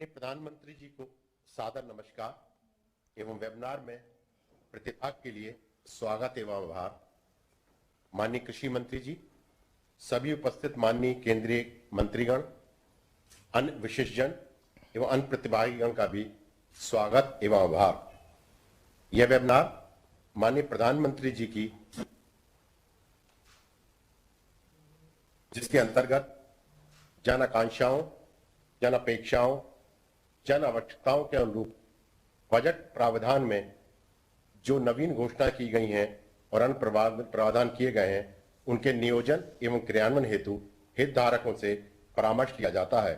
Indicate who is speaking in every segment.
Speaker 1: प्रधानमंत्री जी को सादर नमस्कार एवं वेबिनार में प्रतिभाग के लिए स्वागत एवं आभार। माननीय कृषि मंत्री जी, सभी उपस्थित माननीय केंद्रीय मंत्रीगण, अन्य विशेषजन एवं अन्य प्रतिभागीगण का भी स्वागत एवं आभार। यह वेबिनार माननीय प्रधानमंत्री जी की जिसके अंतर्गत जन आकांक्षाओं, जन अपेक्षाओं, जन आवश्यकताओं के अनुरूप बजट प्रावधान में जो नवीन घोषणा की गई हैं और अन्य प्रावधान किए गए हैं, उनके नियोजन एवं क्रियान्वयन हेतु हितधारकों से परामर्श किया जाता है।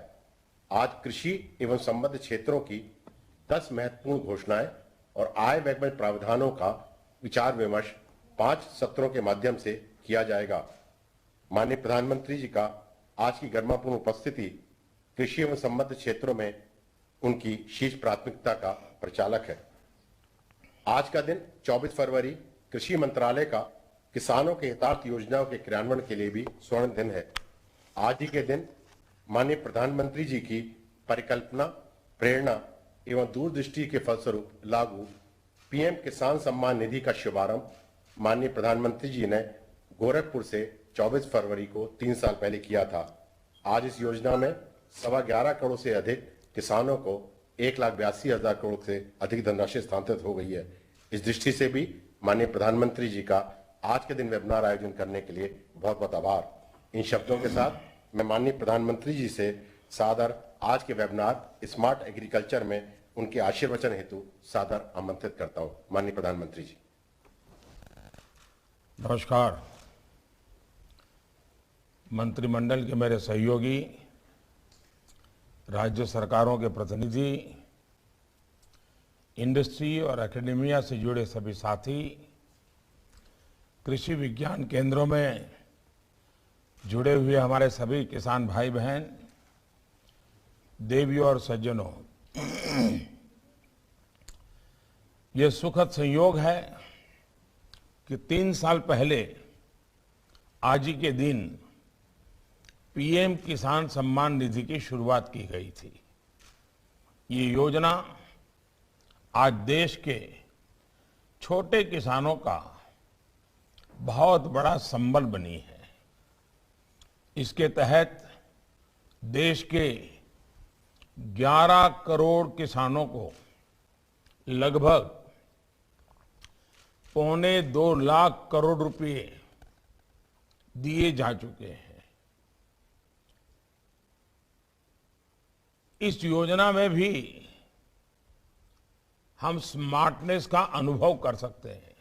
Speaker 1: आज कृषि एवं संबद्ध क्षेत्रों की 10 महत्वपूर्ण घोषणाएं और आय व्यय प्रावधानों का विचार विमर्श 5 सत्रों के माध्यम से किया जाएगा। माननीय प्रधानमंत्री जी का आज की गर्मापूर्ण उपस्थिति कृषि एवं संबद्ध क्षेत्रों में उनकी शीर्ष प्राथमिकता का प्रचालक है। आज का दिन 24 फरवरी कृषि मंत्रालय का किसानों के हितार्थ योजनाओं के क्रियान्वयन के लिए भी स्वर्ण दिन है। आज ही के दिन माननीय प्रधानमंत्री जी की परिकल्पना, प्रेरणा एवं दूरदृष्टि के फलस्वरूप लागू पीएम किसान सम्मान निधि का शुभारंभ माननीय प्रधानमंत्री जी ने गोरखपुर से 24 फरवरी को 3 साल पहले किया था। आज इस योजना में 11.25 करोड़ से अधिक किसानों को 1,82,000 करोड़ से अधिक धनराशि स्थानांतरित हो गई है। इस दृष्टि से भी माननीय प्रधानमंत्री जी का आज के दिन वेबिनार आयोजन करने के लिए बहुत बहुत आभार। इन शब्दों के साथ मैं माननीय प्रधानमंत्री जी से सादर आज के वेबिनार स्मार्ट एग्रीकल्चर में उनके आशीर्वचन हेतु सादर आमंत्रित करता हूं। माननीय प्रधानमंत्री जी।
Speaker 2: नमस्कार। मंत्रिमंडल के मेरे सहयोगी, राज्य सरकारों के प्रतिनिधि, इंडस्ट्री और एकेडेमिया से जुड़े सभी साथी, कृषि विज्ञान केंद्रों में जुड़े हुए हमारे सभी किसान भाई बहन, देवियों और सज्जनों, ये सुखद संयोग है कि 3 साल पहले आज ही के दिन पीएम किसान सम्मान निधि की शुरुआत की गई थी। ये योजना आज देश के छोटे किसानों का बहुत बड़ा संबल बनी है। इसके तहत देश के 11 करोड़ किसानों को लगभग 1.25 लाख करोड़ रुपए दिए जा चुके हैं। इस योजना में भी हम स्मार्टनेस का अनुभव कर सकते हैं।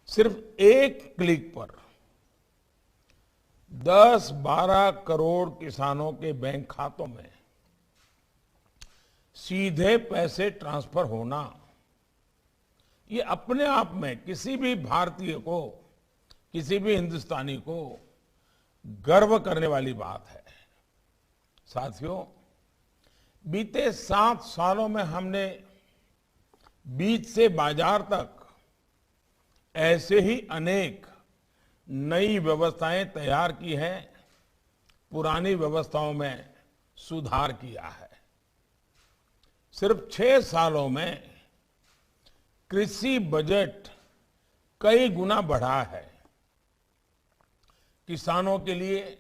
Speaker 2: सिर्फ एक क्लिक पर 10-12 करोड़ किसानों के बैंक खातों में सीधे पैसे ट्रांसफर होना, ये अपने आप में किसी भी भारतीय को, किसी भी हिंदुस्तानी को गर्व करने वाली बात है। साथियों, बीते 7 सालों में हमने बीज से बाजार तक ऐसे ही अनेक नई व्यवस्थाएं तैयार की हैं, पुरानी व्यवस्थाओं में सुधार किया है। सिर्फ 6 सालों में कृषि बजट कई गुना बढ़ा है। किसानों के लिए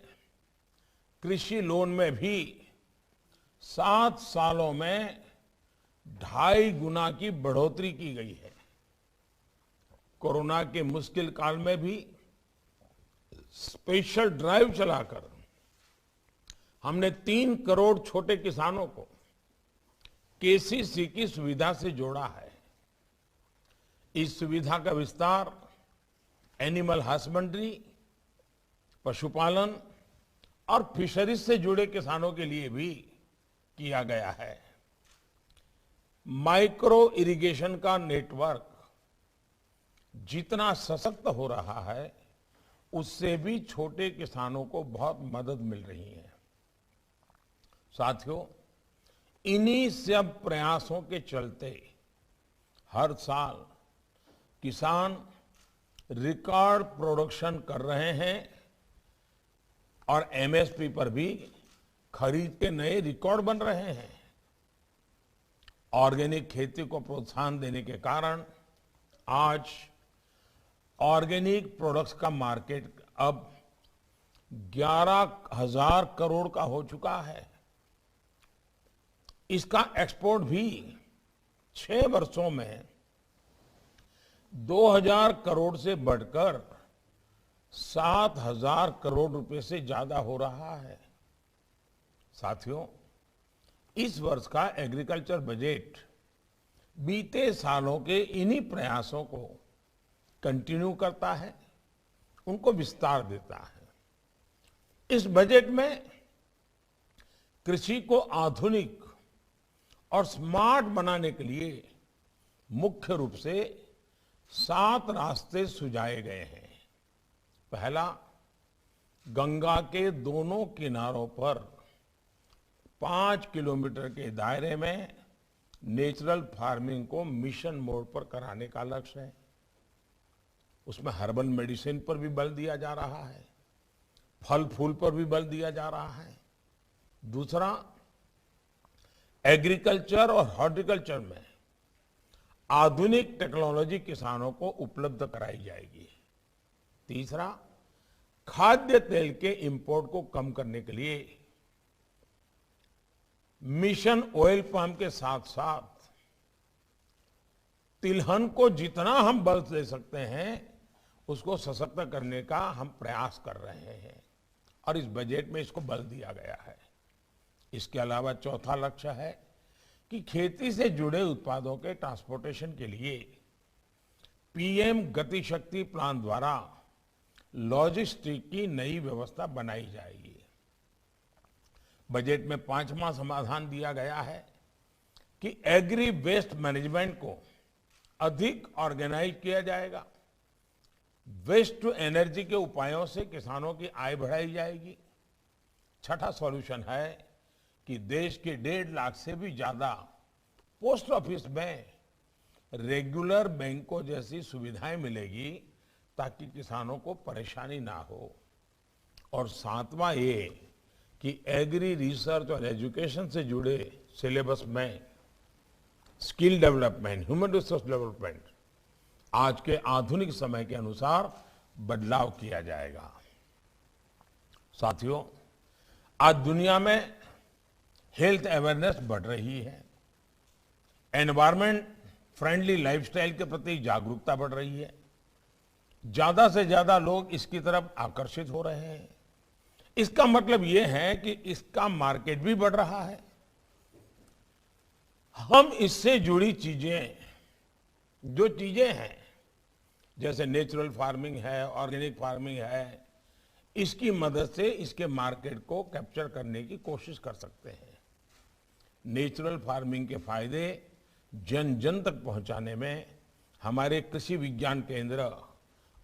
Speaker 2: कृषि लोन में भी 7 सालों में 2.5 गुना की बढ़ोतरी की गई है। कोरोना के मुश्किल काल में भी स्पेशल ड्राइव चलाकर हमने 3 करोड़ छोटे किसानों को केसीसी की सुविधा से जोड़ा है। इस सुविधा का विस्तार एनिमल हस्बेंड्री, पशुपालन और फिशरीज से जुड़े किसानों के लिए भी किया गया है। माइक्रो इरिगेशन का नेटवर्क जितना सशक्त हो रहा है, उससे भी छोटे किसानों को बहुत मदद मिल रही है। साथियों, इन्हीं सब प्रयासों के चलते हर साल किसान रिकॉर्ड प्रोडक्शन कर रहे हैं और एमएसपी पर भी खरीद के नए रिकॉर्ड बन रहे हैं। ऑर्गेनिक खेती को प्रोत्साहन देने के कारण आज ऑर्गेनिक प्रोडक्ट्स का मार्केट अब 11,000 करोड़ का हो चुका है। इसका एक्सपोर्ट भी 6 वर्षों में 2,000 करोड़ से बढ़कर 7,000 करोड़ रुपए से ज्यादा हो रहा है। साथियों, इस वर्ष का एग्रीकल्चर बजट बीते सालों के इन्हीं प्रयासों को कंटिन्यू करता है, उनको विस्तार देता है। इस बजट में कृषि को आधुनिक और स्मार्ट बनाने के लिए मुख्य रूप से 7 रास्ते सुझाए गए हैं। पहला, गंगा के दोनों किनारों पर 5 किलोमीटर के दायरे में नेचुरल फार्मिंग को मिशन मोड पर कराने का लक्ष्य है। उसमें हर्बल मेडिसिन पर भी बल दिया जा रहा है, फल फूल पर भी बल दिया जा रहा है। दूसरा, एग्रीकल्चर और हॉर्टिकल्चर में आधुनिक टेक्नोलॉजी किसानों को उपलब्ध कराई जाएगी। तीसरा, खाद्य तेल के इंपोर्ट को कम करने के लिए मिशन ऑयल पाम के साथ साथ तिलहन को जितना हम बल दे सकते हैं उसको सशक्त करने का हम प्रयास कर रहे हैं और इस बजट में इसको बल दिया गया है। इसके अलावा चौथा लक्ष्य है कि खेती से जुड़े उत्पादों के ट्रांसपोर्टेशन के लिए पीएम गति शक्ति प्लान द्वारा लॉजिस्टिक की नई व्यवस्था बनाई जाएगी। बजट में 5वां समाधान दिया गया है कि एग्री वेस्ट मैनेजमेंट को अधिक ऑर्गेनाइज किया जाएगा। वेस्ट टू एनर्जी के उपायों से किसानों की आय बढ़ाई जाएगी। छठा सॉल्यूशन है कि देश के 1.5 लाख से भी ज्यादा पोस्ट ऑफिस में रेगुलर बैंकों जैसी सुविधाएं मिलेगी ताकि किसानों को परेशानी ना हो। और 7वां ये कि एग्री रिसर्च और एजुकेशन से जुड़े सिलेबस में skill development, human resource development आज के आधुनिक समय के अनुसार बदलाव किया जाएगा। साथियों, आज दुनिया में हेल्थ अवेयरनेस बढ़ रही है, एनवायरमेंट फ्रेंडली लाइफस्टाइल के प्रति जागरूकता बढ़ रही है, ज्यादा से ज्यादा लोग इसकी तरफ आकर्षित हो रहे हैं। इसका मतलब यह है कि इसका मार्केट भी बढ़ रहा है। हम इससे जुड़ी चीजें, जो चीजें हैं जैसे नेचुरल फार्मिंग है, ऑर्गेनिक फार्मिंग है, इसकी मदद से इसके मार्केट को कैप्चर करने की कोशिश कर सकते हैं। नेचुरल फार्मिंग के फायदे जन जन तक पहुंचाने में हमारे कृषि विज्ञान केंद्र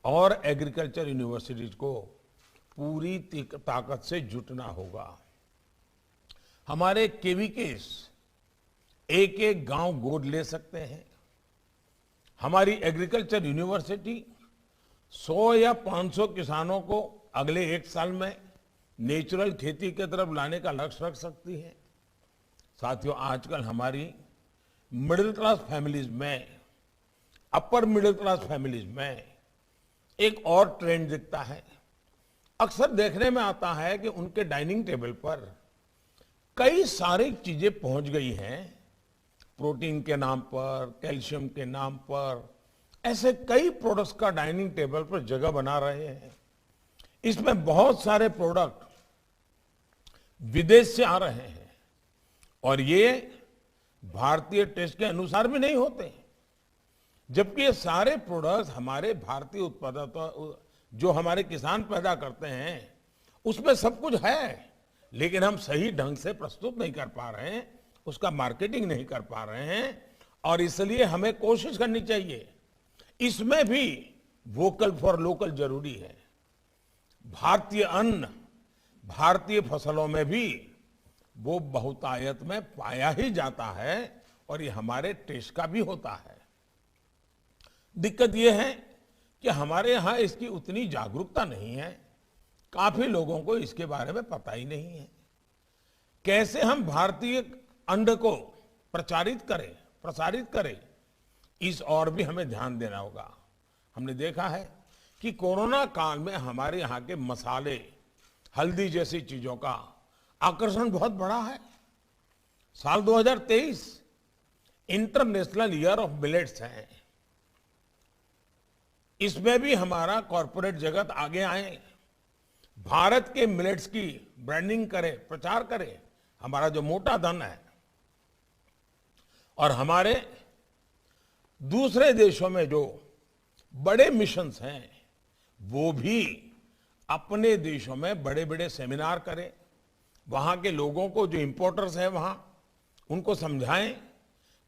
Speaker 2: और एग्रीकल्चर यूनिवर्सिटीज को पूरी ताकत से जुटना होगा। हमारे केवीकेस एक एक गांव गोद ले सकते हैं। हमारी एग्रीकल्चर यूनिवर्सिटी 100 या 500 किसानों को अगले 1 साल में नेचुरल खेती की तरफ लाने का लक्ष्य रख सकती है। साथियों, आजकल हमारी मिडिल क्लास फैमिलीज में, अपर मिडिल क्लास फैमिलीज में एक और ट्रेंड दिखता है। अक्सर देखने में आता है कि उनके डाइनिंग टेबल पर कई सारी चीजें पहुंच गई हैं, प्रोटीन के नाम पर, कैल्शियम के नाम पर, ऐसे कई प्रोडक्ट्स का डाइनिंग टेबल पर जगह बना रहे हैं। इसमें बहुत सारे प्रोडक्ट विदेश से आ रहे हैं और ये भारतीय टेस्ट के अनुसार भी नहीं होते, जबकि ये सारे प्रोडक्ट्स हमारे भारतीय उत्पादों जो हमारे किसान पैदा करते हैं उसमें सब कुछ है, लेकिन हम सही ढंग से प्रस्तुत नहीं कर पा रहे हैं, उसका मार्केटिंग नहीं कर पा रहे हैं। और इसलिए हमें कोशिश करनी चाहिए, इसमें भी वोकल फॉर लोकल जरूरी है। भारतीय अन्न, भारतीय फसलों में भी वो बहुतायत में पाया ही जाता है और ये हमारे टेस्ट का भी होता है। दिक्कत ये है कि हमारे यहाँ इसकी उतनी जागरूकता नहीं है, काफी लोगों को इसके बारे में पता ही नहीं है। कैसे हम भारतीय अन्न को प्रसारित करें, इस और भी हमें ध्यान देना होगा। हमने देखा है कि कोरोना काल में हमारे यहाँ के मसाले, हल्दी जैसी चीजों का आकर्षण बहुत बड़ा है। साल 2023 इंटरनेशनल ईयर ऑफ मिलेट्स है। इसमें भी हमारा कॉरपोरेट जगत आगे आए, भारत के मिलेट्स की ब्रांडिंग करे, प्रचार करे। हमारा जो मोटा धन है और हमारे दूसरे देशों में जो बड़े मिशंस हैं, वो भी अपने देशों में बड़े बड़े सेमिनार करें। वहां के लोगों को, जो इंपोर्टर्स हैं वहां, उनको समझाएं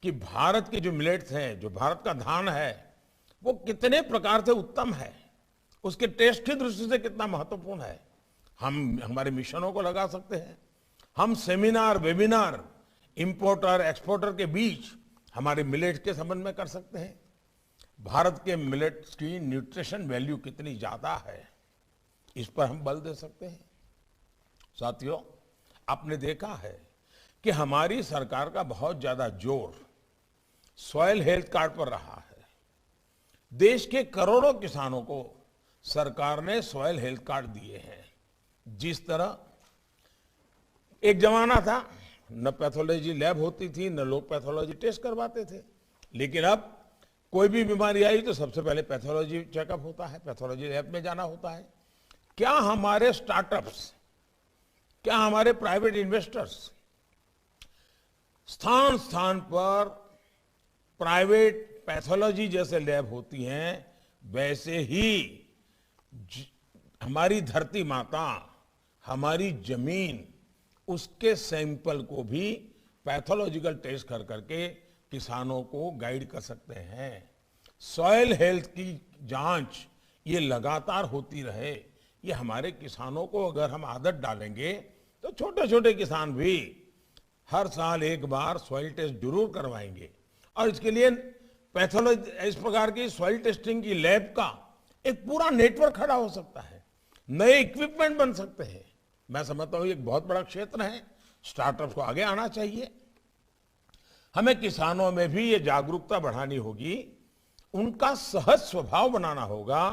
Speaker 2: कि भारत के जो मिलेट्स हैं, जो भारत का धान है, वो कितने प्रकार से उत्तम है, उसके टेस्ट की दृष्टि से कितना महत्वपूर्ण है। हम हमारे मिशनों को लगा सकते हैं। हम सेमिनार, वेबिनार इंपोर्टर एक्सपोर्टर के बीच हमारे मिलेट्स के संबंध में कर सकते हैं। भारत के मिलेट्स की न्यूट्रिशन वैल्यू कितनी ज्यादा है, इस पर हम बल दे सकते हैं। साथियों, आपने देखा है कि हमारी सरकार का बहुत ज्यादा जोर सॉइल हेल्थ कार्ड पर रहा है। देश के करोड़ों किसानों को सरकार ने सॉइल हेल्थ कार्ड दिए हैं। जिस तरह एक जमाना था, न पैथोलॉजी लैब होती थी, न लोग पैथोलॉजी टेस्ट करवाते थे, लेकिन अब कोई भी बीमारी आई तो सबसे पहले पैथोलॉजी चेकअप होता है, पैथोलॉजी लैब में जाना होता है। क्या हमारे स्टार्टअप्स, क्या हमारे प्राइवेट इन्वेस्टर्स स्थान स्थान पर प्राइवेट पैथोलॉजी जैसे लैब होती हैं, वैसे ही हमारी धरती माता, हमारी जमीन, उसके सैंपल को भी पैथोलॉजिकल टेस्ट कर करके किसानों को गाइड कर सकते हैं। सॉइल हेल्थ की जांच ये लगातार होती रहे, ये हमारे किसानों को अगर हम आदत डालेंगे तो छोटे छोटे किसान भी हर साल एक बार सॉइल टेस्ट जरूर करवाएंगे। और इसके लिए पैथोलॉजी, इस प्रकार की सॉइल टेस्टिंग की लैब का एक पूरा नेटवर्क खड़ा हो सकता है, नए इक्विपमेंट बन सकते हैं। मैं समझता हूं एक बहुत बड़ा क्षेत्र है, स्टार्टअप्स को आगे आना चाहिए। हमें किसानों में भी ये जागरूकता बढ़ानी होगी, उनका सहज स्वभाव बनाना होगा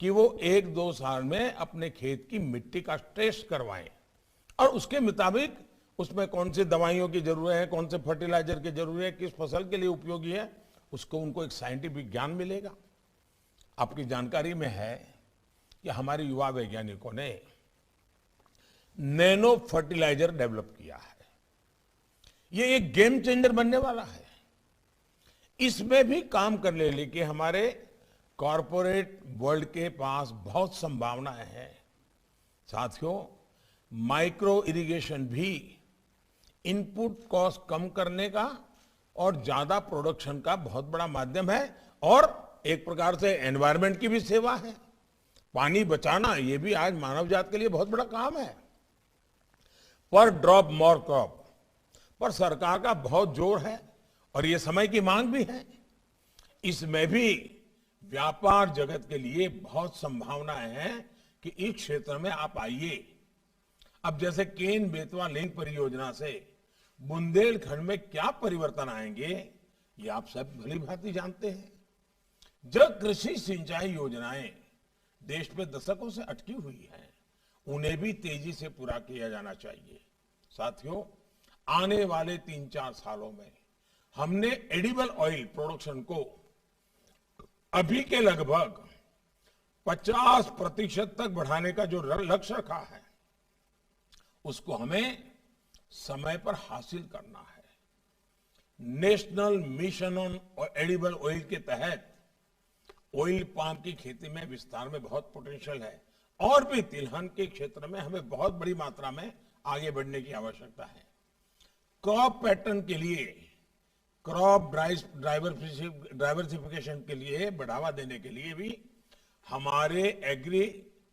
Speaker 2: कि वो 1-2 साल में अपने खेत की मिट्टी का टेस्ट करवाएं और उसके मुताबिक उसमें कौन सी दवाइयों की जरूरत है, कौन से फर्टिलाइजर की जरूरत है, किस फसल के लिए उपयोगी है, उसको उनको एक साइंटिफिक ज्ञान मिलेगा। आपकी जानकारी में है कि हमारे युवा वैज्ञानिकों ने नैनो फर्टिलाइजर डेवलप किया है। ये एक गेम चेंजर बनने वाला है। इसमें भी काम करने लेके हमारे कॉरपोरेट वर्ल्ड के पास बहुत संभावनाएं हैं। साथियों, माइक्रो इरिगेशन भी इनपुट कॉस्ट कम करने का और ज्यादा प्रोडक्शन का बहुत बड़ा माध्यम है और एक प्रकार से एनवायरनमेंट की भी सेवा है। पानी बचाना ये भी आज मानव जात के लिए बहुत बड़ा काम है। पर ड्रॉप मोर क्रॉप पर सरकार का बहुत जोर है और ये समय की मांग भी है। इसमें भी व्यापार जगत के लिए बहुत संभावनाएं हैं कि इस क्षेत्र में आप आइए। अब जैसे केन बेतवा लिंक परियोजना से बुंदेलखंड में क्या परिवर्तन आएंगे, ये आप सब भली भांति जानते हैं। जब कृषि सिंचाई योजनाएं देश में दशकों से अटकी हुई हैं, उन्हें भी तेजी से पूरा किया जाना चाहिए। साथियों, आने वाले 3-4 सालों में हमने एडिबल ऑयल प्रोडक्शन को अभी के लगभग 50% तक बढ़ाने का जो लक्ष्य रखा है, उसको हमें समय पर हासिल करना है। National mission on edible oil के तहत ऑयल पाम की खेती में विस्तार में बहुत पोटेंशियल है और भी तिलहन के क्षेत्र में हमें बहुत बड़ी मात्रा में आगे बढ़ने की आवश्यकता है। क्रॉप पैटर्न के लिए, क्रॉप डाइवर्सिफिकेशन के लिए, बढ़ावा देने के लिए भी हमारे एग्री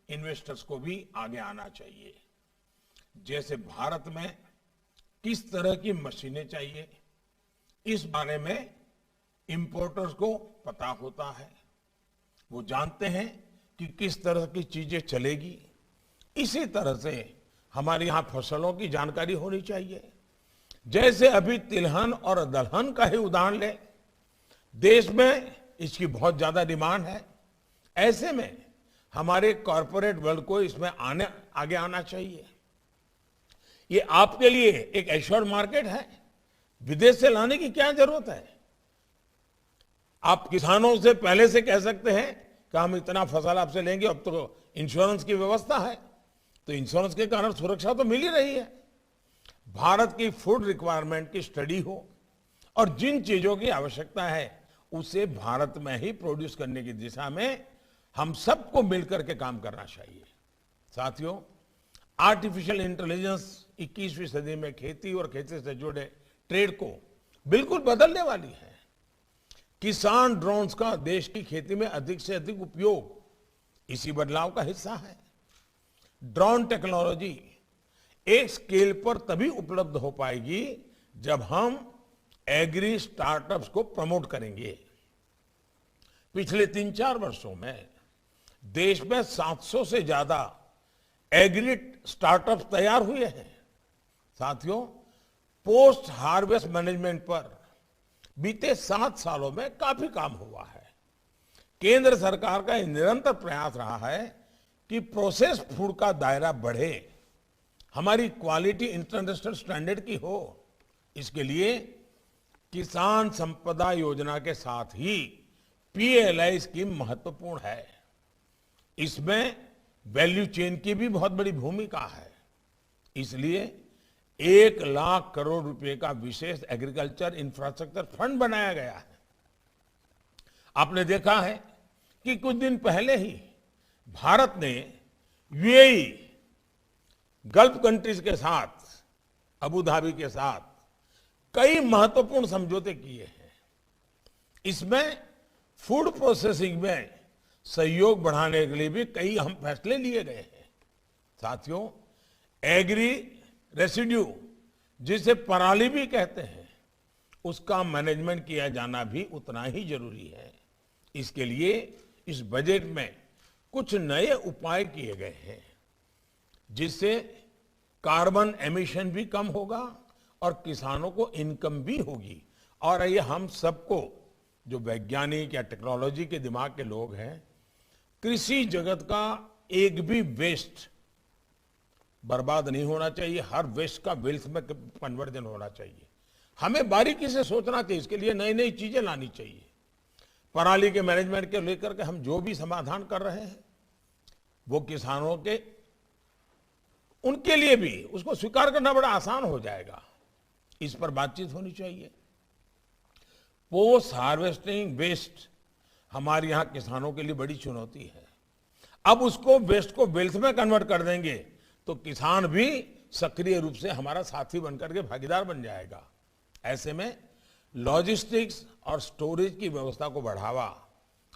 Speaker 2: इन्वेस्टर्स को भी आगे आना चाहिए। जैसे भारत में किस तरह की मशीनें चाहिए, इस बारे में इंपोर्टर्स को पता होता है। वो जानते हैं कि किस तरह की चीजें चलेगी। इसी तरह से हमारे यहां फसलों की जानकारी होनी चाहिए। जैसे अभी तिलहन और दलहन का ही उदाहरण लें, देश में इसकी बहुत ज्यादा डिमांड है। ऐसे में हमारे कॉरपोरेट वर्ल्ड को इसमें आगे आना चाहिए। ये आपके लिए एक एश्योर्ड मार्केट है, विदेश से लाने की क्या जरूरत है। आप किसानों से पहले से कह सकते हैं कि हम इतना फसल आपसे लेंगे, अब तो इंश्योरेंस की व्यवस्था है, तो इंश्योरेंस के कारण सुरक्षा तो मिल ही रही है। भारत की फूड रिक्वायरमेंट की स्टडी हो और जिन चीजों की आवश्यकता है उसे भारत में ही प्रोड्यूस करने की दिशा में हम सबको मिलकर के काम करना चाहिए। साथियों, आर्टिफिशियल इंटेलिजेंस 21वीं सदी में खेती और खेती से जुड़े ट्रेड को बिल्कुल बदलने वाली है। किसान ड्रोन्स का देश की खेती में अधिक से अधिक उपयोग इसी बदलाव का हिस्सा है। ड्रोन टेक्नोलॉजी एक स्केल पर तभी उपलब्ध हो पाएगी जब हम एग्री स्टार्टअप्स को प्रमोट करेंगे। पिछले 3-4 वर्षों में देश में 700 से ज्यादा एग्री स्टार्टअप्स तैयार हुए हैं। साथियों, पोस्ट हार्वेस्ट मैनेजमेंट पर बीते 7 सालों में काफी काम हुआ है। केंद्र सरकार का यह निरंतर प्रयास रहा है कि प्रोसेस फूड का दायरा बढ़े, हमारी क्वालिटी इंटरनेशनल स्टैंडर्ड की हो। इसके लिए किसान संपदा योजना के साथ ही पीएलआई स्कीम महत्वपूर्ण है। इसमें वैल्यू चेन की भी बहुत बड़ी भूमिका है। इसलिए 1 लाख करोड़ रुपए का विशेष एग्रीकल्चर इंफ्रास्ट्रक्चर फंड बनाया गया है। आपने देखा है कि कुछ दिन पहले ही भारत ने यूएई, गल्फ कंट्रीज के साथ, अबू धाबी के साथ कई महत्वपूर्ण समझौते किए हैं। इसमें फूड प्रोसेसिंग में सहयोग बढ़ाने के लिए भी कई अहम फैसले लिए गए हैं। साथियों, एग्री रेसिड्यू, जिसे पराली भी कहते हैं, उसका मैनेजमेंट किया जाना भी उतना ही जरूरी है। इसके लिए इस बजट में कुछ नए उपाय किए गए हैं, जिससे कार्बन एमिशन भी कम होगा और किसानों को इनकम भी होगी। और ये हम सबको, जो वैज्ञानिक या टेक्नोलॉजी के दिमाग के लोग हैं, कृषि जगत का एक भी वेस्ट बर्बाद नहीं होना चाहिए। हर वेस्ट का वेल्थ में कन्वर्जन होना चाहिए। हमें बारीकी से सोचना चाहिए, इसके लिए नई नई चीजें लानी चाहिए। पराली के मैनेजमेंट के लेकर के हम जो भी समाधान कर रहे हैं, वो किसानों के, उनके लिए भी उसको स्वीकार करना बड़ा आसान हो जाएगा। इस पर बातचीत होनी चाहिए। पोस्ट हार्वेस्टिंग वेस्ट हमारे यहां किसानों के लिए बड़ी चुनौती है। अब उसको वेस्ट को वेल्थ में कन्वर्ट कर देंगे तो किसान भी सक्रिय रूप से हमारा साथी बनकर के भागीदार बन जाएगा। ऐसे में लॉजिस्टिक्स और स्टोरेज की व्यवस्था को बढ़ावा,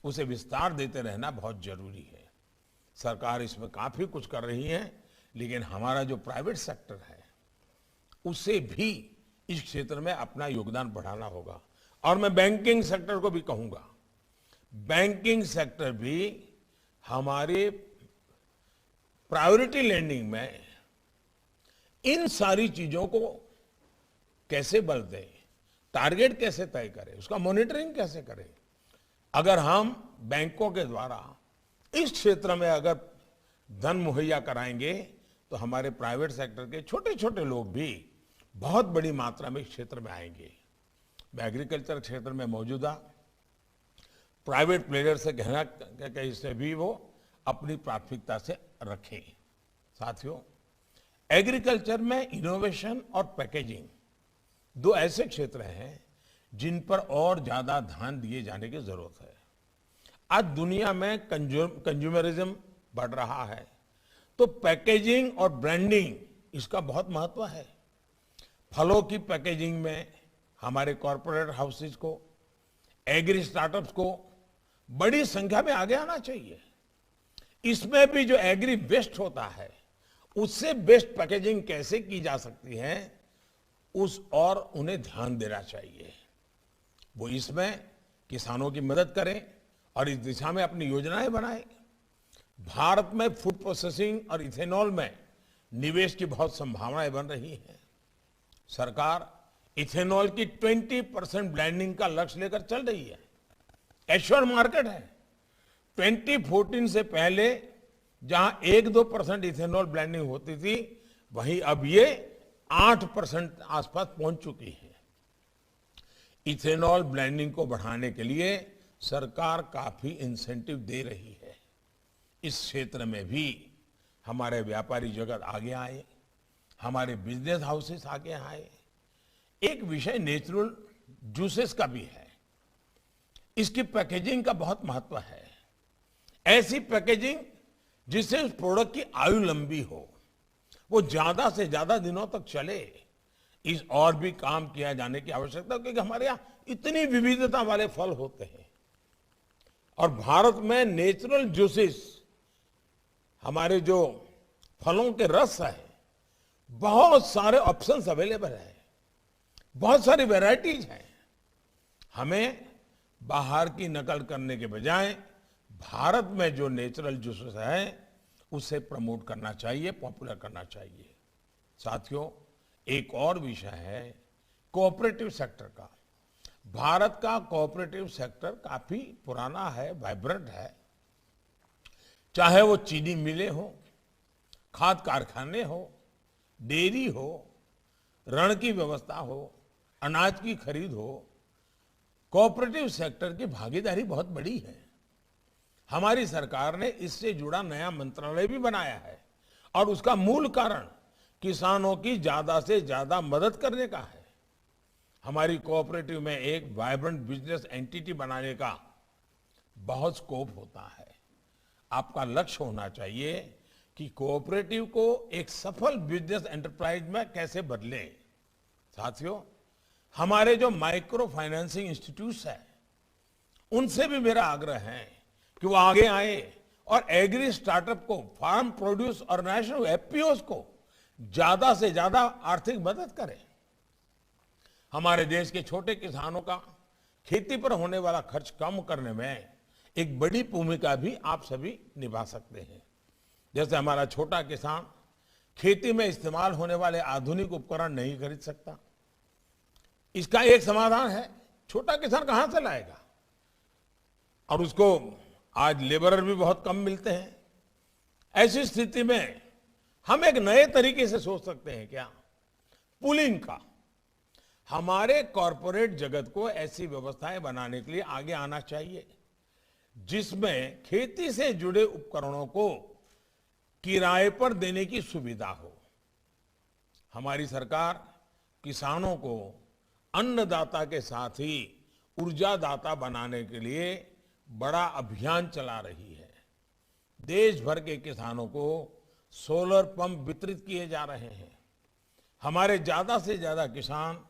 Speaker 2: उसे विस्तार देते रहना बहुत जरूरी है। सरकार इसमें काफी कुछ कर रही है, लेकिन हमारा जो प्राइवेट सेक्टर है उसे भी इस क्षेत्र में अपना योगदान बढ़ाना होगा। और मैं बैंकिंग सेक्टर को भी कहूंगा, बैंकिंग सेक्टर भी हमारे प्रायोरिटी लैंडिंग में इन सारी चीजों को कैसे बल दें, टारगेट कैसे तय करें, उसका मॉनिटरिंग कैसे करें। अगर हम बैंकों के द्वारा इस क्षेत्र में अगर धन मुहैया कराएंगे तो हमारे प्राइवेट सेक्टर के छोटे छोटे लोग भी बहुत बड़ी मात्रा में इस क्षेत्र में आएंगे। मैं एग्रीकल्चर क्षेत्र में मौजूदा प्राइवेट प्लेयर से कहना कि इसे भी वो अपनी प्राथमिकता से रखें। साथियों, एग्रीकल्चर में इनोवेशन और पैकेजिंग दो ऐसे क्षेत्र हैं जिन पर और ज्यादा ध्यान दिए जाने की जरूरत है। आज दुनिया में कंज्यूमरिज्म बढ़ रहा है, तो पैकेजिंग और ब्रांडिंग इसका बहुत महत्व है। फलों की पैकेजिंग में हमारे कॉरपोरेट हाउसेज को, एग्री स्टार्टअप्स को बड़ी संख्या में आगे आना चाहिए। इसमें भी जो एग्री वेस्ट होता है उससे बेस्ट पैकेजिंग कैसे की जा सकती है, उस और उन्हें ध्यान देना चाहिए। वो इसमें किसानों की मदद करें और इस दिशा में अपनी योजनाएं बनाएं। भारत में फूड प्रोसेसिंग और इथेनॉल में निवेश की बहुत संभावनाएं बन रही हैं। सरकार इथेनॉल की 20% ब्लेंडिंग का लक्ष्य लेकर चल रही है। एश्योर मार्केट है। 2014 से पहले जहां 1-2% इथेनॉल ब्लेंडिंग होती थी, वहीं अब ये 8% आसपास पहुंच चुकी है। इथेनॉल ब्लेंडिंग को बढ़ाने के लिए सरकार काफी इंसेंटिव दे रही है। इस क्षेत्र में भी हमारे व्यापारी जगत आगे आए, हमारे बिजनेस हाउसेस आगे आए। एक विषय नेचुरल जूसेस का भी है। इसकी पैकेजिंग का बहुत महत्व है। ऐसी पैकेजिंग जिससे उस प्रोडक्ट की आयु लंबी हो, वो ज्यादा से ज्यादा दिनों तक चले। इस और भी काम किया जाने की आवश्यकता है, क्योंकि हमारे यहाँ इतनी विविधता वाले फल होते हैं। और भारत में नेचुरल जूसेस, हमारे जो फलों के रस है, बहुत सारे ऑप्शंस अवेलेबल है, बहुत सारी वैरायटीज हैं। हमें बाहर की नकल करने के बजाय भारत में जो नेचुरल जूसेस है उसे प्रमोट करना चाहिए, पॉपुलर करना चाहिए। साथियों, एक और विषय है कोऑपरेटिव सेक्टर का। भारत का कोऑपरेटिव सेक्टर काफी पुराना है, वाइब्रेंट है। चाहे वो चीनी मिलें हो, खाद कारखाने हो, डेयरी हो, ऋण की व्यवस्था हो, अनाज की खरीद हो, कोऑपरेटिव सेक्टर की भागीदारी बहुत बड़ी है। हमारी सरकार ने इससे जुड़ा नया मंत्रालय भी बनाया है और उसका मूल कारण किसानों की ज्यादा से ज्यादा मदद करने का है। हमारी कोऑपरेटिव में एक वाइब्रेंट बिजनेस एंटिटी बनाने का बहुत स्कोप होता है। आपका लक्ष्य होना चाहिए कि कोऑपरेटिव को एक सफल बिजनेस एंटरप्राइज में कैसे बदलें। साथियों, हमारे जो माइक्रो फाइनेंसिंग इंस्टीट्यूट्स हैं, उनसे भी मेरा आग्रह है कि वो आगे आए और एग्री स्टार्टअप को, फार्म प्रोड्यूस ऑर्गेनाइजेशन, एफपीओस को ज्यादा से ज्यादा आर्थिक मदद करें। हमारे देश के छोटे किसानों का खेती पर होने वाला खर्च कम करने में एक बड़ी भूमिका भी आप सभी निभा सकते हैं। जैसे हमारा छोटा किसान खेती में इस्तेमाल होने वाले आधुनिक उपकरण नहीं खरीद सकता, इसका एक समाधान है। छोटा किसान कहां से लाएगा? और उसको आज लेबरर भी बहुत कम मिलते हैं। ऐसी स्थिति में हम एक नए तरीके से सोच सकते हैं क्या? पुलिंग का। हमारे कॉरपोरेट जगत को ऐसी व्यवस्थाएं बनाने के लिए आगे आना चाहिए जिसमें खेती से जुड़े उपकरणों को किराए पर देने की सुविधा हो। हमारी सरकार किसानों को अन्नदाता के साथ ही ऊर्जादाता बनाने के लिए बड़ा अभियान चला रही है। देश भर के किसानों को सोलर पंप वितरित किए जा रहे हैं। हमारे ज्यादा से ज्यादा किसान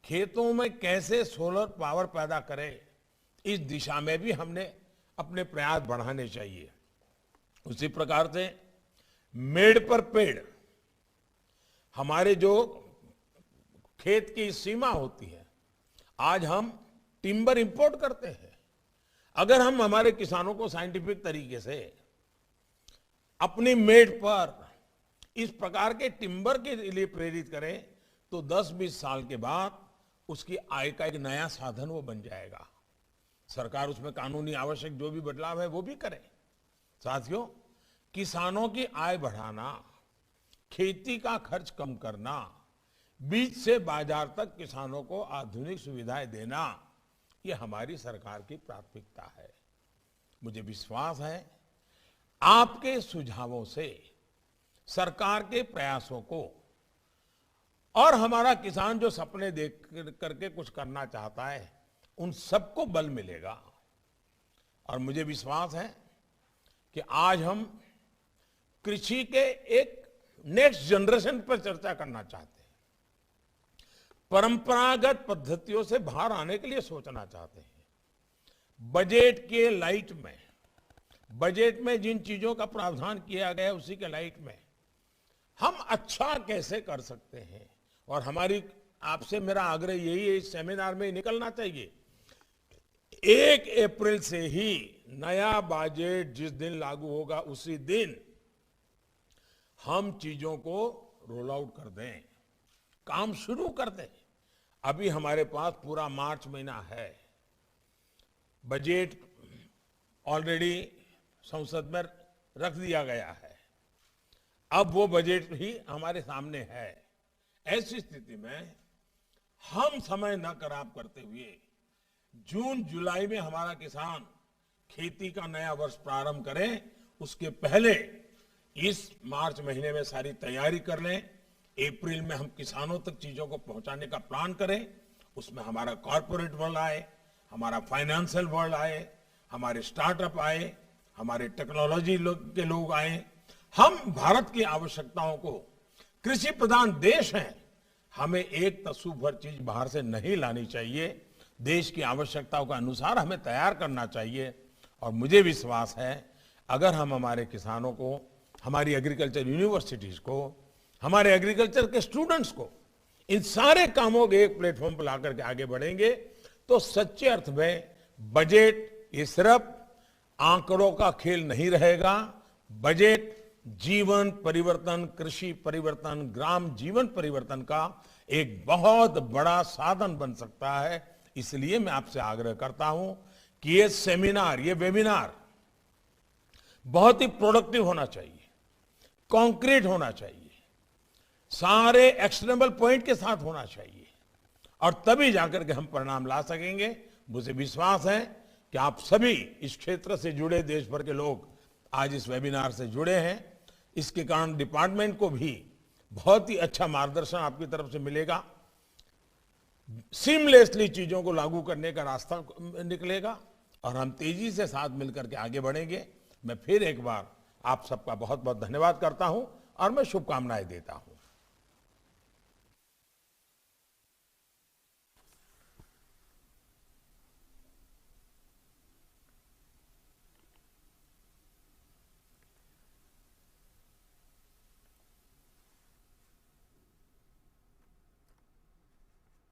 Speaker 2: खेतों में कैसे सोलर पावर पैदा करें, इस दिशा में भी हमने अपने प्रयास बढ़ाने चाहिए। उसी प्रकार से मेड़ पर पेड़, हमारे जो खेत की सीमा होती है, आज हम टिम्बर इंपोर्ट करते हैं। अगर हम हमारे किसानों को साइंटिफिक तरीके से अपनी मेड़ पर इस प्रकार के टिम्बर के लिए प्रेरित करें तो 10-20 साल के बाद उसकी आय का एक नया साधन वो बन जाएगा। सरकार उसमें कानूनी आवश्यक जो भी बदलाव है वो भी करे। साथियों, किसानों की आय बढ़ाना, खेती का खर्च कम करना, बीज से बाजार तक किसानों को आधुनिक सुविधाएं देना, ये हमारी सरकार की प्राथमिकता है। मुझे विश्वास है आपके सुझावों से सरकार के प्रयासों को और हमारा किसान जो सपने देख करके कुछ करना चाहता है, उन सबको बल मिलेगा। और मुझे विश्वास है कि आज हम कृषि के एक नेक्स्ट जनरेशन पर चर्चा करना चाहते हैं। परंपरागत पद्धतियों से बाहर आने के लिए सोचना चाहते हैं। बजट के लाइट में, बजट में जिन चीजों का प्रावधान किया गया है उसी के लाइट में हम अच्छा कैसे कर सकते हैं। और हमारी आपसे मेरा आग्रह यही है, इस सेमिनार में निकलना चाहिए। 1 अप्रैल से ही नया बजट जिस दिन लागू होगा उसी दिन हम चीजों को रोल आउट कर दें, काम शुरू कर दें। अभी हमारे पास पूरा मार्च महीना है, बजट ऑलरेडी संसद में रख दिया गया है, अब वो बजट ही हमारे सामने है। ऐसी स्थिति में हम समय न खराब करते हुए जून जुलाई में हमारा किसान खेती का नया वर्ष प्रारंभ करें, उसके पहले इस मार्च महीने में सारी तैयारी कर लें। अप्रैल में हम किसानों तक चीजों को पहुंचाने का प्लान करें। उसमें हमारा कॉर्पोरेट वर्ल्ड आए, हमारा फाइनेंशियल वर्ल्ड आए, हमारे स्टार्टअप आए, हमारे टेक्नोलॉजी के लोग आए। हम भारत की आवश्यकताओं को, कृषि प्रधान देश हैं, हमें एक तसु भर चीज बाहर से नहीं लानी चाहिए। देश की आवश्यकताओं के अनुसार हमें तैयार करना चाहिए। और मुझे विश्वास है, अगर हम हमारे किसानों को, हमारी एग्रीकल्चर यूनिवर्सिटीज को, हमारे एग्रीकल्चर के स्टूडेंट्स को इन सारे कामों के एक प्लेटफॉर्म पर लाकर के आगे बढ़ेंगे, तो सच्चे अर्थ में बजट ये सिर्फ आंकड़ों का खेल नहीं रहेगा। बजट जीवन परिवर्तन, कृषि परिवर्तन, ग्राम जीवन परिवर्तन का एक बहुत बड़ा साधन बन सकता है। इसलिए मैं आपसे आग्रह करता हूं कि ये सेमिनार, ये वेबिनार बहुत ही प्रोडक्टिव होना चाहिए, कॉन्क्रीट होना चाहिए, सारे एक्शनेबल पॉइंट के साथ होना चाहिए, और तभी जाकर के हम परिणाम ला सकेंगे। मुझे विश्वास है कि आप सभी इस क्षेत्र से जुड़े देश भर के लोग आज इस वेबिनार से जुड़े हैं। इसके कारण डिपार्टमेंट को भी बहुत ही अच्छा मार्गदर्शन आपकी तरफ से मिलेगा। सीमलेसली चीजों को लागू करने का रास्ता निकलेगा और हम तेजी से साथ मिलकर के आगे बढ़ेंगे। मैं फिर एक बार आप सबका बहुत बहुत धन्यवाद करता हूं और मैं शुभकामनाएं देता हूं।